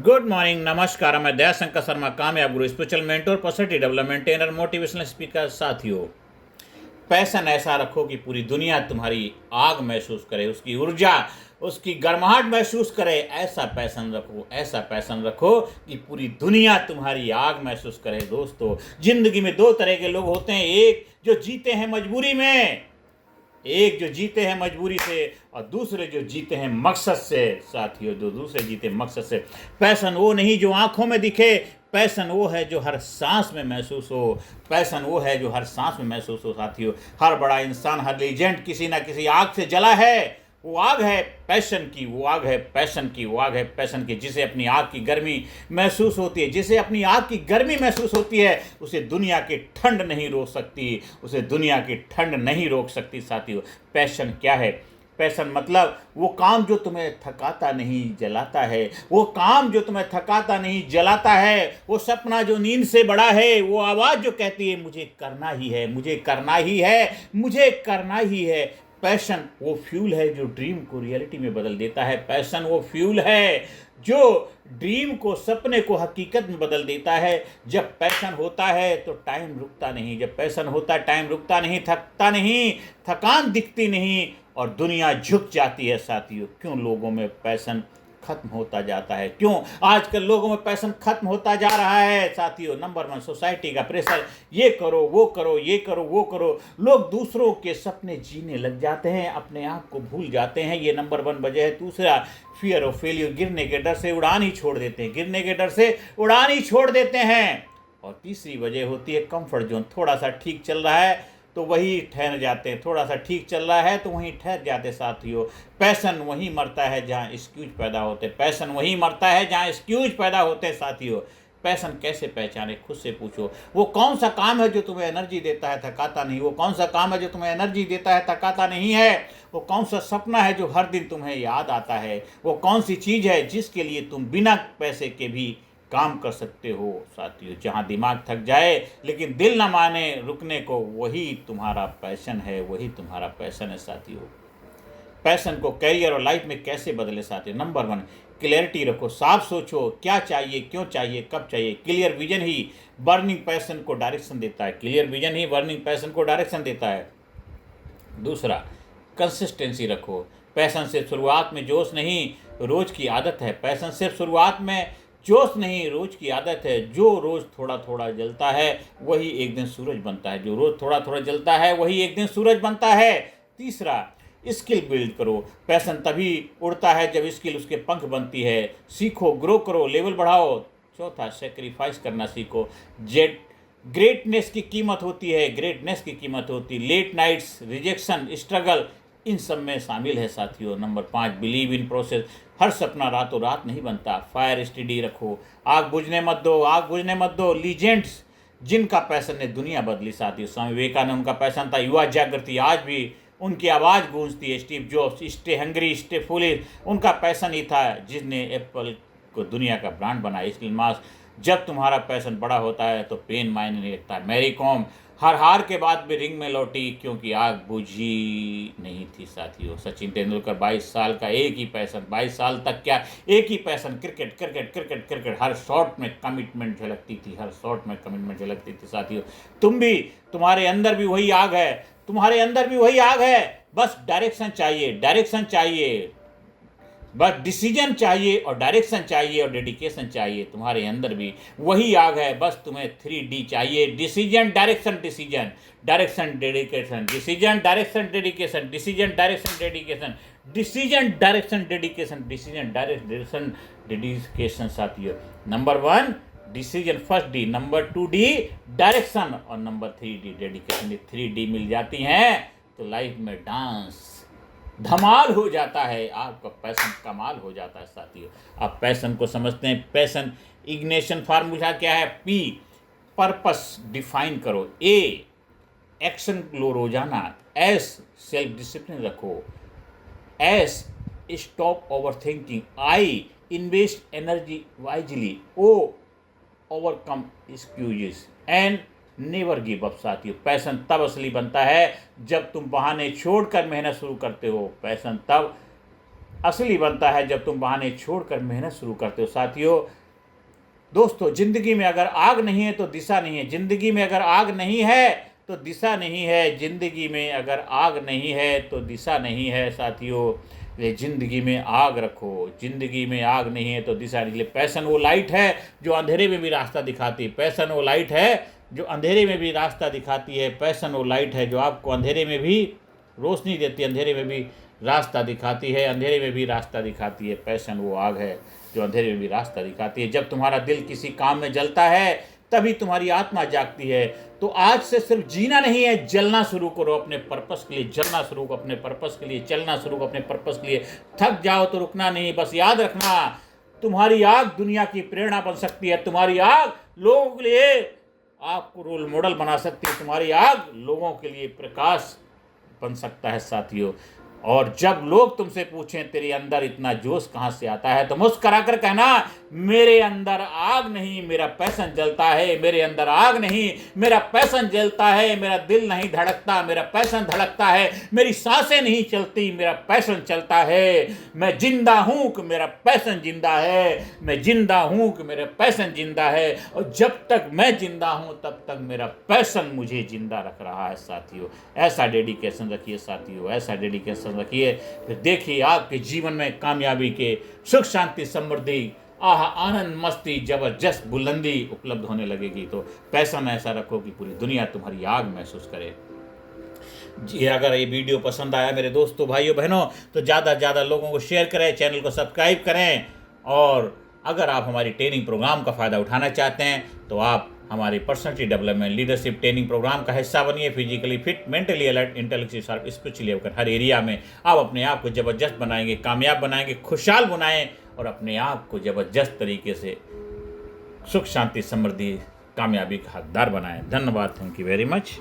Good morning, नमस्कार। मैं दयाशंकर शर्मा, कामयाब गुरु, spiritual mentor, personality development trainer, motivational speaker. साथियों, पैशन ऐसा रखो कि पूरी दुनिया तुम्हारी आग महसूस करे, उसकी ऊर्जा, उसकी गर्माहट महसूस करे। ऐसा पैशन रखो, ऐसा पैशन रखो कि पूरी दुनिया तुम्हारी आग महसूस करे। दोस्तों, जिंदगी में दो तरह के लोग होते हैं, एक जो जीते हैं मजबूरी में, एक जो जीते हैं मजबूरी से, और दूसरे जो जीते हैं मकसद से। साथियों, जो दूसरे जीते मकसद से। पैशन वो नहीं जो आंखों में दिखे, पैशन वो है जो हर सांस में महसूस हो। पैशन वो है जो हर सांस में महसूस हो। साथियों, हर बड़ा इंसान, हर लीजेंड किसी ना किसी आग से जला है। वो आग है पैशन की, वो आग है पैशन की, वो आग है पैशन की, जिसे अपनी आग की गर्मी महसूस होती है। जिसे अपनी आग की गर्मी महसूस होती है, उसे दुनिया की ठंड नहीं रोक सकती, उसे दुनिया की ठंड नहीं रोक सकती। साथियों, पैशन क्या है? पैशन मतलब वो काम जो तुम्हें थकाता नहीं जलाता है, वो काम जो तुम्हें थकाता नहीं जलाता है, वो सपना जो नींद से बड़ा है, वो आवाज़ जो कहती है मुझे करना ही है, मुझे करना ही है, मुझे करना ही है। पैशन वो फ्यूल है जो ड्रीम को रियलिटी में बदल देता है। पैशन वो फ्यूल है जो ड्रीम को, सपने को हकीकत में बदल देता है। जब पैशन होता है तो टाइम रुकता नहीं, जब पैशन होता है टाइम रुकता नहीं, थकता नहीं, थकान दिखती नहीं, और दुनिया झुक जाती है। साथियों, क्यों लोगों में पैशन खत्म होता जाता है? क्यों आजकल लोगों में पैशन खत्म होता जा रहा है? साथियों, नंबर 1 सोसाइटी का प्रेशर, ये करो वो करो, ये करो वो करो। लोग दूसरों के सपने जीने लग जाते हैं, अपने आप को भूल जाते हैं। ये नंबर 1 वजह है। दूसरा, फियर ऑफ फेलियर, गिरने के डर से उड़ान ही छोड़ देते हैं, गिरने के डर से उड़ान ही छोड़ देते हैं। और तीसरी वजह होती है कंफर्ट जोन। थोड़ा सा ठीक चल रहा है तो वही ठहर जाते हैं, थोड़ा सा ठीक चल रहा है तो वहीं ठहर जाते हैं। साथियों, पैशन वहीं मरता है जहाँ एक्सक्यूज पैदा होते हैं, पैशन वहीं मरता है जहाँ एक्सक्यूज पैदा होते हैं। साथियों, पैशन कैसे पहचाने? खुद से पूछो। वो कौन सा काम है जो तुम्हें एनर्जी देता है, थकाता नहीं? वो कौन सा काम है जो तुम्हें एनर्जी देता है, थकाता नहीं है? वो कौन सा सपना है जो हर दिन तुम्हें याद आता है? वो कौन सी चीज़ है जिसके लिए तुम बिना पैसे के भी काम कर सकते हो? साथियों, जहाँ दिमाग थक जाए लेकिन दिल ना माने रुकने को, वही तुम्हारा पैशन है, वही तुम्हारा पैशन है। साथियों, पैशन को कैरियर और लाइफ में कैसे बदले? साथियों, नंबर 1, क्लैरिटी रखो, साफ सोचो क्या चाहिए, क्यों चाहिए, कब चाहिए। क्लियर विजन ही बर्निंग पैशन को डायरेक्शन देता है, क्लियर विजन ही बर्निंग पैशन को डायरेक्शन देता है। दूसरा, कंसिस्टेंसी रखो। पैशन सिर्फ शुरुआत में जोश नहीं, रोज की आदत है। पैशन सिर्फ शुरुआत में जोश नहीं, रोज की आदत है। जो रोज थोड़ा थोड़ा जलता है वही एक दिन सूरज बनता है, जो रोज थोड़ा थोड़ा जलता है वही एक दिन सूरज बनता है। तीसरा, स्किल बिल्ड करो। पैशन तभी उड़ता है जब स्किल उसके पंख बनती है। सीखो, ग्रो करो, लेवल बढ़ाओ। चौथा, सेक्रीफाइस करना सीखो। जेट ग्रेटनेस की कीमत होती है, ग्रेटनेस की कीमत होती है। लेट नाइट्स, रिजेक्शन, स्ट्रगल, इन सब में शामिल है। साथियों, नंबर 5, बिलीव इन प्रोसेस। हर सपना रातों रात नहीं बनता। फायर स्टडी रखो, आग बुझने मत दो, आग बुझने मत दो। लीजेंड्स जिनका पैशन ने दुनिया बदली। साथियों, स्वामी विवेकानंद, उनका पैशन था युवा जागृति, आज भी उनकी आवाज़ गूंजती है। Steve jobs, stay hungry stay foolish, उनका पैशन ही था जिसने एप्पल को दुनिया का ब्रांड बनाया। इसलिए मास्क, जब तुम्हारा पैशन बड़ा होता है तो पेन मायने नहीं रखता। मैरी कॉम हर हार के बाद भी रिंग में लौटी क्योंकि आग बुझी नहीं थी। साथियों, सचिन तेंदुलकर 22 साल का एक ही पैशन, 22 साल तक क्या एक ही passion, cricket cricket cricket cricket. हर शॉट में कमिटमेंट झलकती थी, हर शॉट में कमिटमेंट झलकती थी। साथियों, तुम भी, तुम्हारे अंदर भी वही आग है, तुम्हारे अंदर भी वही आग है। बस डायरेक्शन चाहिए, डायरेक्शन चाहिए, बस डिसीजन चाहिए और डायरेक्शन चाहिए और डेडिकेशन चाहिए। तुम्हारे अंदर भी वही आग है, बस तुम्हें 3D चाहिए। Decision, direction, decision, direction, dedication, decision, direction, dedication, decision, direction, dedication, decision, direction, dedication, decision, direction, dedication. साथियों, number 1 decision, first D, number 2 D direction, और नंबर 3 डी डेडिकेशन। 3D मिल जाती हैं तो लाइफ में डांस धमाल हो जाता है, आपका पैशन कमाल हो जाता है। साथियों, आप पैशन को समझते हैं। पैशन इग्निशन फार्मूला क्या है? P, पर्पस डिफाइन करो। A, एक्शन लो रोजाना। S, सेल्फ डिसिप्लिन रखो। S, stop over thinking. I, invest energy wisely. O, overcome excuses. And never give up. साथियों, पैशन तब असली बनता है जब तुम बहाने छोड़कर मेहनत शुरू करते हो। पैशन तब असली बनता है जब तुम बहाने छोड़कर मेहनत शुरू करते हो। साथियों, दोस्तों, जिंदगी में अगर आग नहीं है तो दिशा नहीं है। जिंदगी में अगर आग नहीं है तो दिशा नहीं है। जिंदगी में अगर आग नहीं है तो दिशा नहीं है। साथियों, ये जिंदगी में आग रखो। जिंदगी में आग नहीं है तो दिशा नहीं है। पैशन वो लाइट है जो अंधेरे में भी रास्ता दिखाती है। पैशन वो लाइट है जो अंधेरे में भी रास्ता दिखाती है। पैशन वो लाइट है जो आपको अंधेरे में भी रोशनी देती है, अंधेरे में भी रास्ता दिखाती है, अंधेरे में भी रास्ता दिखाती है। पैशन वो आग है जो अंधेरे में भी रास्ता दिखाती है। जब तुम्हारा दिल किसी काम में जलता है तभी तुम्हारी आत्मा जागती है। तो आज से सिर्फ जीना नहीं है, जलना शुरू करो अपने पर्पस के लिए, जलना शुरू करो अपने पर्पस के लिए, चलना शुरू करो अपने पर्पस के लिए। थक जाओ तो रुकना नहीं। बस याद रखना, तुम्हारी आग दुनिया की प्रेरणा बन सकती है। तुम्हारी आग लोगों के लिए आपको रोल मॉडल बना सकती है। तुम्हारी आग लोगों के लिए प्रकाश बन सकता है। साथियों, और जब लोग तुमसे पूछें तेरे अंदर इतना जोश कहाँ से आता है, तो मुस्करा कर कहना, मेरे अंदर आग नहीं, मेरा पैशन जलता है। मेरे अंदर आग नहीं, मेरा पैशन जलता है। मेरा दिल नहीं धड़कता, मेरा पैशन धड़कता है। मेरी सांसें नहीं चलती, मेरा पैशन चलता है। मैं जिंदा हूँ कि मेरा पैशन जिंदा है। मैं जिंदा हूँ कि मेरा पैशन जिंदा है। और जब तक मैं जिंदा हूँ तब तक मेरा पैशन मुझे जिंदा रख रहा है। साथियों, ऐसा डेडिकेशन रखिए। साथियों, ऐसा डेडिकेशन रखिए, फिर देखिए आपके जीवन में कामयाबी के सुख शांति समृद्धि, आनंद मस्ती जबरदस्त बुलंदी उपलब्ध होने लगेगी। तो पैशन ऐसा रखो कि पूरी दुनिया तुम्हारी आग महसूस करे। जी, अगर ये वीडियो पसंद आया मेरे दोस्तों, भाइयों, बहनों, तो ज़्यादा से ज़्यादा लोगों को शेयर करें, चैनल को सब्सक्राइब करें। और अगर आप हमारी ट्रेनिंग प्रोग्राम का फ़ायदा उठाना चाहते हैं तो आप हमारे personality development leadership training program का हिस्सा बनिए। Physically fit, mentally alert, intellectually sharp, spiritually अवगत, हर एरिया में आप अपने आप को ज़बरदस्त बनाएंगे, कामयाब बनाएंगे, खुशहाल बनाएं और अपने आप को ज़बरदस्त तरीके से सुख शांति समृद्धि कामयाबी का हकदार बनाएं। धन्यवाद। Thank you very much.